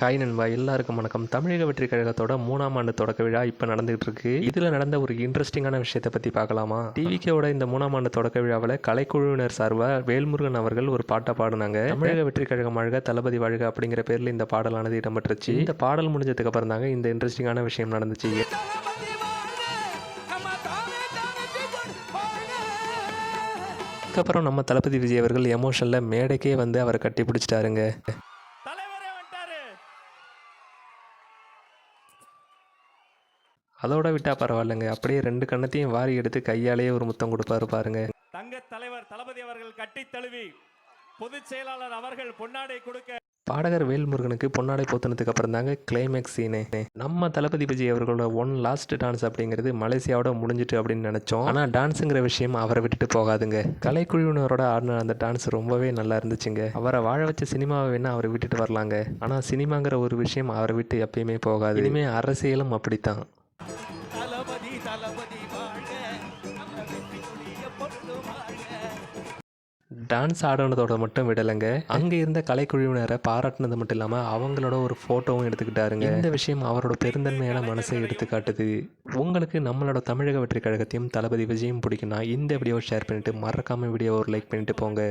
Hi நண்பா, எல்லாருக்கும் வணக்கம். தமிழக வெற்றி கழகத்தோட 3ஆம் ஆண்டு தொடக்க விழா இப்போ நடந்துகிட்டு இருக்கு. இதில் நடந்த ஒரு இன்ட்ரெஸ்டிங்கான விஷயத்தை பற்றி பார்க்கலாமா? டிவிகேவோட இந்த 3ஆம் ஆண்டு தொடக்க விழாவில் கலைக்குழுவினர் சார்பாக வேல்முருகன் அவர்கள் ஒரு பாட்டை பாடினாங்க. தமிழக வெற்றி கழகம் வாழ்க, தளபதி வாழ்க அப்படிங்கிற பேரில் இந்த பாடலானது இடம்பெற்றுச்சு. இந்த பாடல் முடிஞ்சதுக்கு அப்புறம் தாங்க இந்த இன்ட்ரெஸ்டிங்கான விஷயம் நடந்துச்சு. அதுக்கப்புறம் நம்ம தளபதி விஜய் அவர்கள் எமோஷனில் மேடைக்கே வந்து அவரை கட்டி பிடிச்சிட்டாருங்க. அதோட விட்டா பரவாயில்லைங்க, அப்படியே 2 கண்ணத்தையும் வாரி எடுத்து கையாலேயே ஒரு முத்தம் கொடுப்பாரு பாருங்க. தங்க தலைவர் தளபதி அவர்கள் கட்டி தழுவி பொதுச் செயலாளர் அவர்கள் பொன்னாடை கொடுக்க பாடகர் வேல்முருகனுக்கு பொன்னாடை போத்துனதுக்கு அப்புறம் தாங்க கிளைமேக்ஸ் சீனு. நம்ம தளபதி விஜய் அவர்களோட லாஸ்ட் டான்ஸ் அப்படிங்கிறது மலேசியாவோட முடிஞ்சிட்டு அப்படின்னு நினைச்சோம். ஆனால் டான்ஸுங்கிற விஷயம் அவரை விட்டுட்டு போகாதுங்க. கலைக்குழுவினரோட ஆடின அந்த டான்ஸ் ரொம்பவே நல்லா இருந்துச்சுங்க. அவரை வாழ வச்ச சினிமாவை வேணா அவரை விட்டுட்டு வரலாங்க, ஆனால் சினிமாங்கிற ஒரு விஷயம் அவரை விட்டு எப்பயுமே போகாது. இனிமே அரசியலும் அப்படித்தான். டான்ஸ் ஆடினதோட மட்டும் விடலைங்க, அங்கே இருந்த கலைக்குழுவினரை பாராட்டினது மட்டும் இல்லாமல் அவங்களோட ஒரு ஃபோட்டோவும் எடுத்துக்கிட்டாருங்க. இந்த விஷயம் அவரோட பெருந்தன்மையான மனசை எடுத்து காட்டுது. உங்களுக்கு நம்மளோட தமிழக வெற்றி கழகத்தையும் தளபதி விஜயும் பிடிக்குன்னா இந்த வீடியோவை ஷேர் பண்ணிவிட்டு மறக்காமல் வீடியோவை ஒரு லைக் பண்ணிட்டு போங்க.